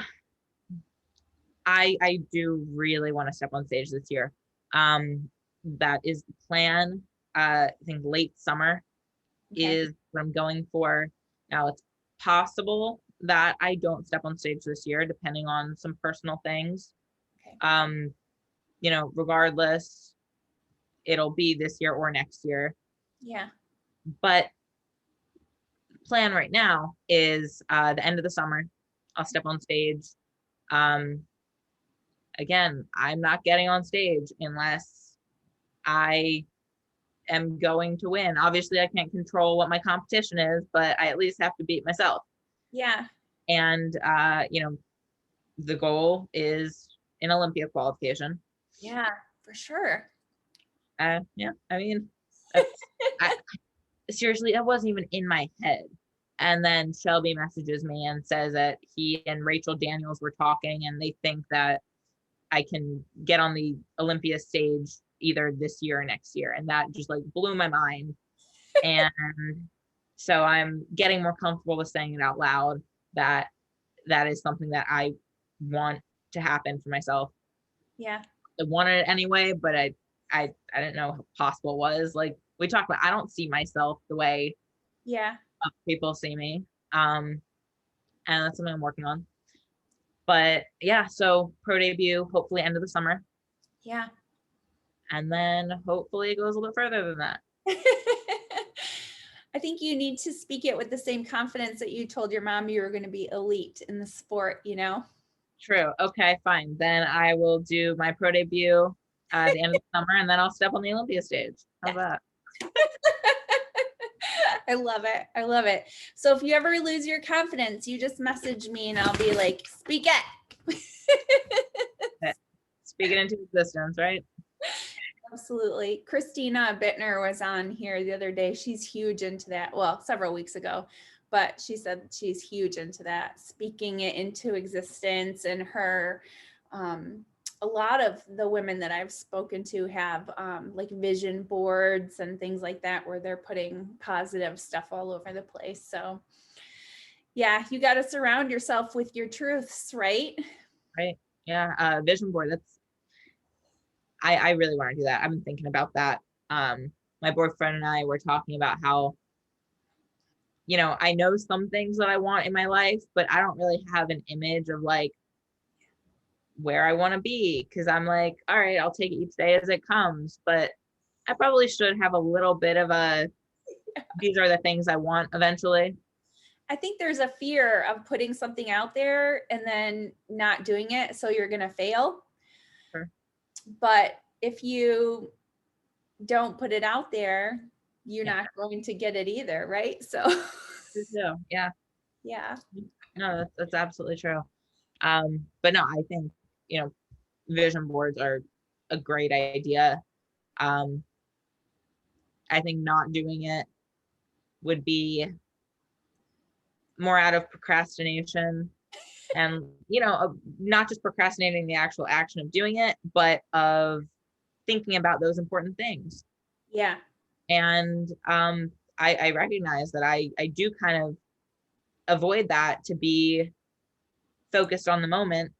I do really want to step on stage this year. That is the plan. I think late summer is what I'm going for. Now it's possible that I don't step on stage this year, depending on some personal things. Okay. Regardless, it'll be this year or next year. Yeah. But plan right now is the end of the summer. I'll step on stage. Again, I'm not getting on stage unless I am going to win. Obviously, I can't control what my competition is, but I at least have to beat myself. Yeah. And, the goal is an Olympia qualification. Yeah, for sure. Yeah, I mean, seriously, that wasn't even in my head. And then Shelby messages me and says that he and Rachel Daniels were talking and they think that I can get on the Olympia stage either this year or next year. And that just like blew my mind. And so I'm getting more comfortable with saying it out loud that that is something that I want to happen for myself. Yeah. I wanted it anyway, but I didn't know how possible it was. Like we talked about, I don't see myself the way people see me. And that's something I'm working on. But yeah, so pro debut, hopefully end of the summer. Yeah. And then hopefully it goes a little further than that. I think you need to speak it with the same confidence that you told your mom you were going to be elite in the sport, True. Okay, fine. Then I will do my pro debut at the end of the summer and then I'll step on the Olympia stage. How's that? I love it. I love it. So if you ever lose your confidence, you just message me and I'll be like, speak it. Speak it into existence, right? Absolutely. Christina Bittner was on here the other day. She's huge into that. Well, several weeks ago, but she said she's huge into that, speaking it into existence. And her, a lot of the women that I've spoken to have like vision boards and things like that, where they're putting positive stuff all over the place. So yeah, you got to surround yourself with your truths, right? Right. Yeah. Vision board. I really want to do that. I've been thinking about that. My boyfriend and I were talking about how, I know some things that I want in my life, but I don't really have an image of like where I want to be. Cause I'm like, all right, I'll take it each day as it comes, but I probably should have a little bit of these are the things I want eventually. I think there's a fear of putting something out there and then not doing it. So you're going to fail. Sure. But if you don't put it out there, you're not going to get it either. Right. So yeah. Yeah. No, that's absolutely true. But no, I think, vision boards are a great idea. I think not doing it would be more out of procrastination and, not just procrastinating the actual action of doing it, but of thinking about those important things. Yeah. And I recognize that I do kind of avoid that to be focused on the moment.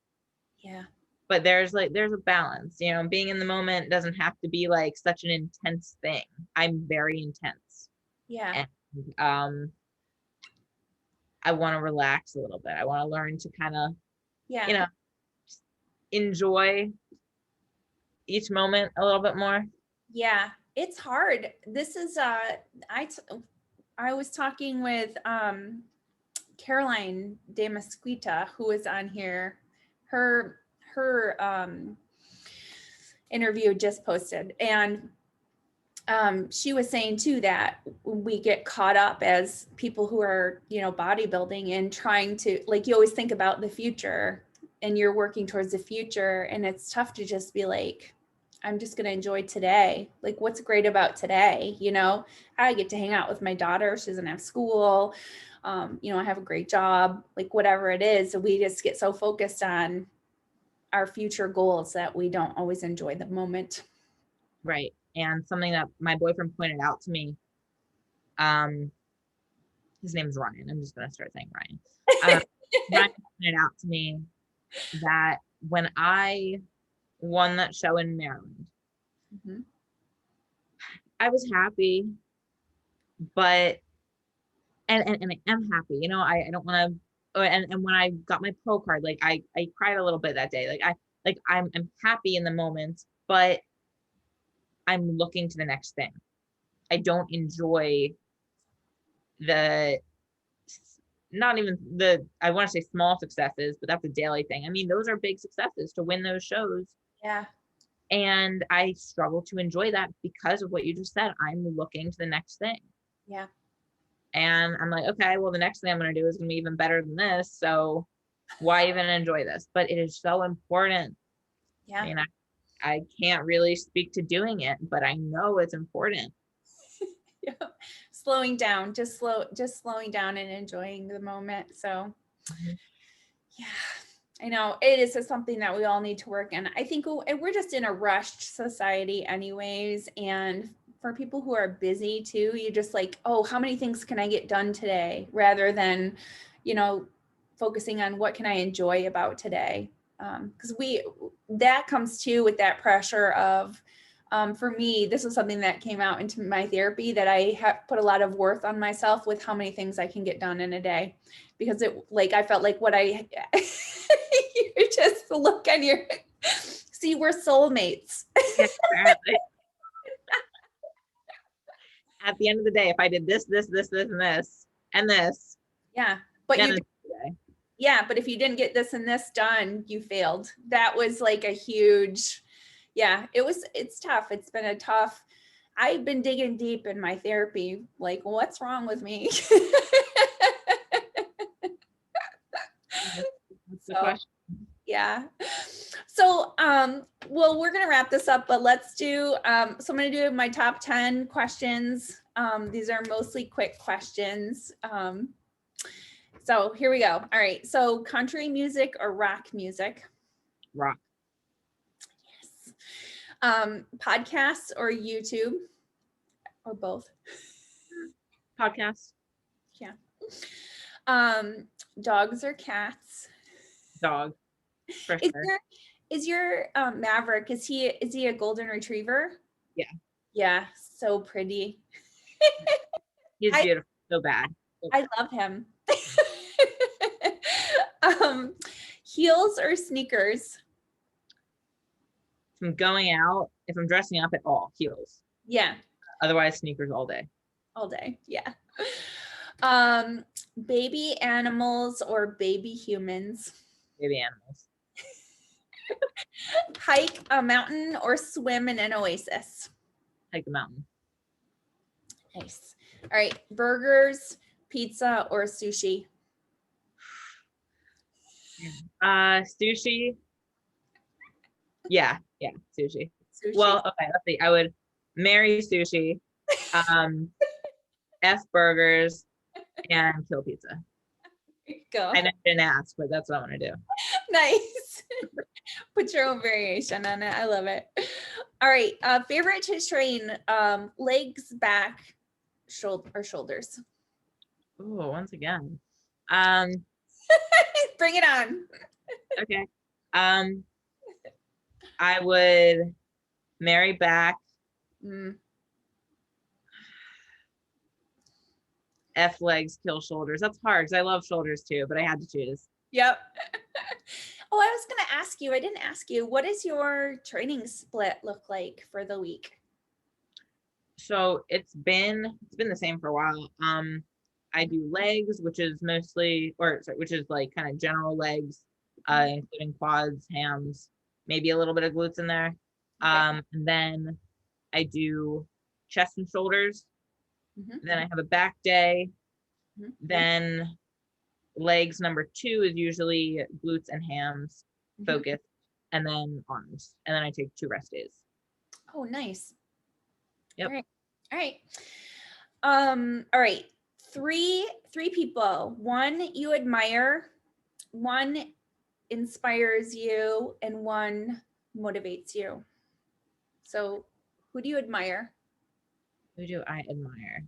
Yeah. But there's a balance, being in the moment doesn't have to be like such an intense thing. I'm very intense. Yeah. And I want to relax a little bit. I want to learn to kind of, enjoy each moment a little bit more. Yeah. It's hard. This is, I was talking with Caroline de Mesquita, who was on here. Her interview just posted, and she was saying too that we get caught up as people who are, bodybuilding and trying to, like, you always think about the future and you're working towards the future, and it's tough to just be like, I'm just going to enjoy today. Like, what's great about today? You know, I get to hang out with my daughter. She doesn't have school. You know, I have a great job, like whatever it is. We just get so focused on our future goals that we don't always enjoy the moment. Right. And something that my boyfriend pointed out to me, his name's Ryan. I'm just going to start saying Ryan. Ryan pointed out to me that when I won that show in Maryland, I was happy, but and I am happy, you know, I don't want to, and when I got my pro card, like I cried a little bit that day. I'm happy in the moment, but I'm looking to the next thing. I don't enjoy the, not even the, I want to say small successes, but that's a daily thing. I mean, those are big successes to win those shows. Yeah. And I struggle to enjoy that because of what you just said. I'm looking to the next thing. Yeah. And I'm like, okay, well, the next thing I'm going to do is going to be even better than this. So why even enjoy this? But it is so important. Yeah. I mean, I can't really speak to doing it, but I know it's important. Yeah. Slowing down, just slowing down and enjoying the moment. So yeah, I know it is something that we all need to work in. I think we're just in a rushed society anyways. And for people who are busy too, you just like, oh, how many things can I get done today? Rather than, you know, focusing on what can I enjoy about today. Because that comes too with that pressure of, for me, this is something that came out into my therapy, that I have put a lot of worth on myself with how many things I can get done in a day, because I felt like what I, you just look on your, see, we're soulmates. Yeah, at the end of the day, if I did this, and this. Yeah. But but if you didn't get this and this done, you failed. That was like a huge, it's tough. It's been a tough, I've been digging deep in my therapy. Like, what's wrong with me? That's the question. Yeah. So, well, we're going to wrap this up, but let's do, so I'm going to do my top 10 questions. These are mostly quick questions. So here we go. All right. So country music or rock music? Rock. Yes. Podcasts or YouTube? Or both? Podcasts. Yeah. Dogs or cats? Dog. For sure. Is your Maverick, is he a golden retriever? Yeah. Yeah. So pretty. He's beautiful. So bad. I love him. Heels or sneakers? If I'm going out, if I'm dressing up at all, heels. Yeah. Otherwise, sneakers all day. All day. Yeah. Baby animals or baby humans? Baby animals. Hike a mountain or swim in an oasis? Hike the mountain. Nice. All right. Burgers, pizza, or sushi? Sushi. Yeah, sushi. Well, okay, let's see. I would marry sushi, F burgers, and kill pizza. There you go. I didn't ask, but that's what I'm gonna do. Nice. Put your own variation on it. I love it. All right. Favorite to train, legs, back, shoulders? Oh, once again. Bring it on. Okay. I would marry back. F legs, kill shoulders. That's hard because I love shoulders too, but I had to choose. Yep. Oh, I was going to ask you, I didn't ask you, what does your training split look like for the week? So it's been the same for a while. I do legs, which is like kind of general legs, including quads, hams, maybe a little bit of glutes in there. And then I do chest and shoulders. Then I have a back day. Then legs number 2 is usually glutes and hams focused, and then arms. And then I take 2 rest days. Oh, nice. Yep. All right. All right. All right. Three people. One you admire, one inspires you, and one motivates you. So who do you admire? Who do I admire?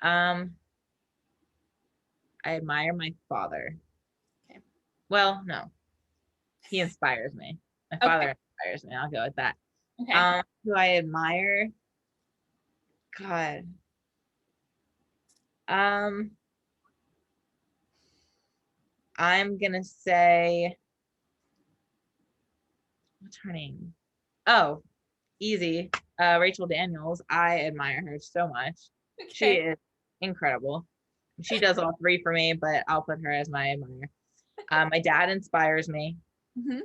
I admire my father. Okay. Well, no, he inspires me. My Okay. father inspires me. I'll go with that. Okay. Who I admire? God. I'm gonna say, what's her name? Oh, easy. Rachel Daniels. I admire her so much. She Okay. is incredible. She does all three for me, but I'll put her as my admirer. My dad inspires me, Mm-hmm.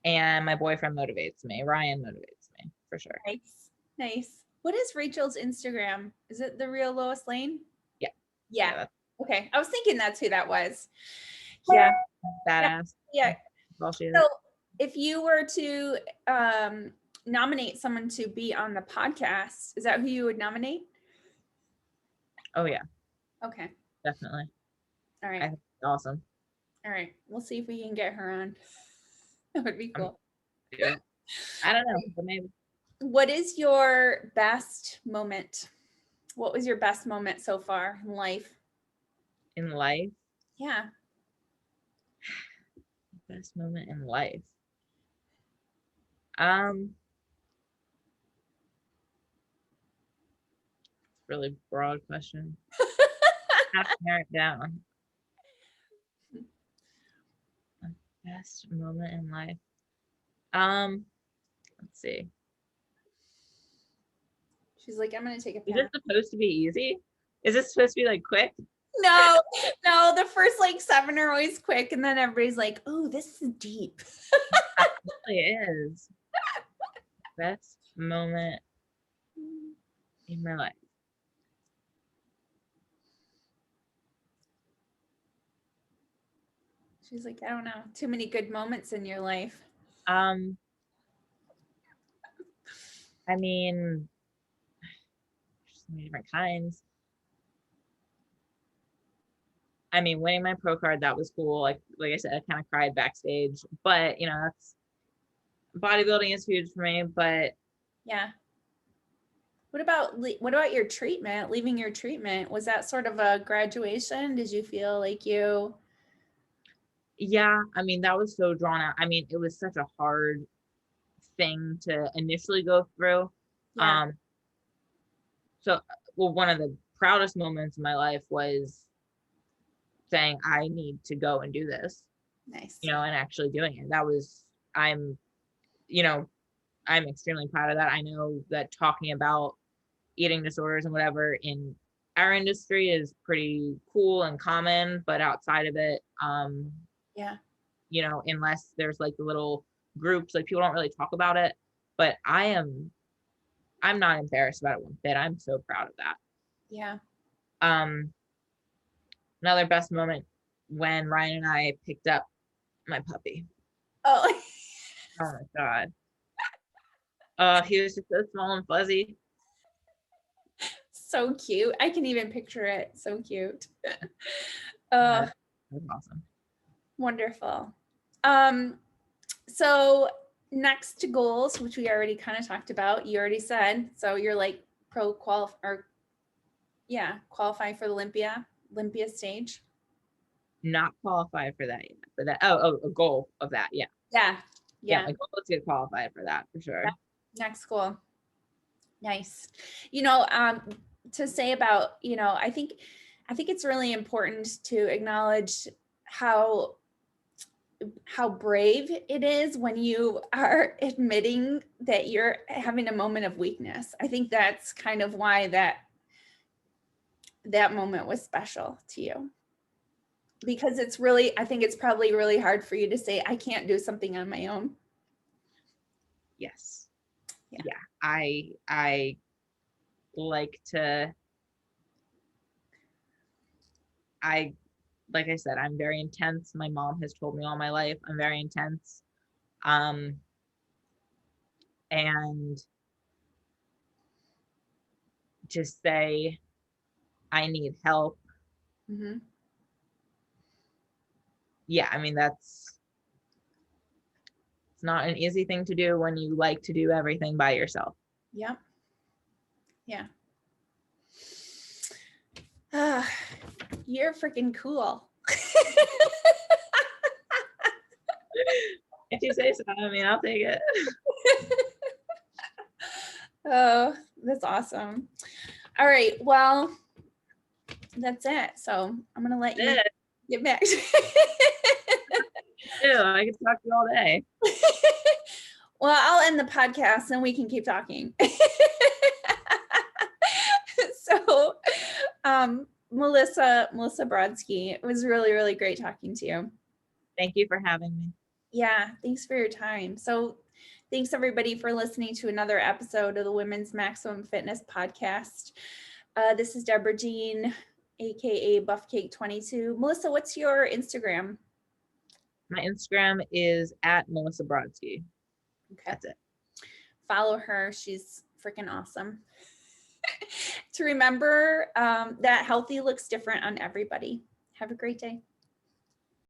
and my boyfriend motivates me. Ryan motivates me for sure. Nice. Nice. What is Rachel's Instagram? Is it the real Lois Lane? Yeah. Yeah. Yeah. Okay. I was thinking that's who that was. Yeah. Yeah. Badass. Yeah. Well, she is. So if you were to nominate someone to be on the podcast, is that who you would nominate? Oh yeah, Okay. definitely. All I right. think it's awesome. All right. We'll see if we can get her on. That would be cool. Yeah. I don't know, but maybe. What is your best moment? What was your best moment so far in life? In life, Yeah. best moment in life. Um, really broad question. Have to narrow it down. Best moment in life. Let's see. She's like, I'm gonna take a Is pen. this supposed to be easy? Is this supposed to be like quick? No, no, the first like 7 are always quick, and then everybody's like, oh, this is deep. It is. Best moment in my life. She's like, I don't know, too many good moments in your life. I mean, so many different kinds. I mean, winning my pro card, that was cool. Like I said, I kind of cried backstage, but that's bodybuilding is huge for me. But Yeah. What about your treatment? Leaving your treatment, was that sort of a graduation? Did you feel like you? yeah, I mean, that was so drawn out. I mean, it was such a hard thing to initially go through. Yeah. So, well, one of the proudest moments in my life was saying, I need to go and do this, Nice. and actually doing it. I'm, I'm extremely proud of that. I know that talking about eating disorders and whatever in our industry is pretty cool and common, but outside of it, Yeah. unless there's like the little groups, like people don't really talk about it, but I'm not embarrassed about it one bit. I'm so proud of that. Yeah. Another best moment when Ryan and I picked up my puppy. Oh. Oh my God. He was just so small and fuzzy. So cute. I can even picture it. So cute. That was awesome. Wonderful. So next to goals, which we already kind of talked about, you already said, so you're like qualifying for the Olympia stage. Not qualified for that yet, but a goal of that. Yeah. Yeah. Yeah. My goal is to get qualified for that for sure. Next goal. Nice. To say about, I think it's really important to acknowledge how brave it is when you are admitting that you're having a moment of weakness. I think that's kind of why that moment was special to you. Because I think it's probably really hard for you to say, I can't do something on my own. Yes. Yeah. I like to, like I said, I'm very intense. My mom has told me all my life I'm very intense. And to say, I need help. Mm-hmm. Yeah, I mean, it's not an easy thing to do when you like to do everything by yourself. Yep. Yeah. You're freaking cool. If you say so, I mean, I'll take it. Oh, that's awesome. All right. Well, that's it. So I'm going to let you get back. I can talk to you all day. Well, I'll end the podcast and we can keep talking. So, Melissa Brodsky, it was really, really great talking to you. Thank you for having me. Yeah, thanks for your time. So, thanks everybody for listening to another episode of the Women's Maximum Fitness Podcast. This is Deborah Jean, aka Buffcake22. Melissa, what's your Instagram? My Instagram is at Melissa Brodsky. Okay. That's it. Follow her. She's freaking awesome. To remember that healthy looks different on everybody. Have a great day.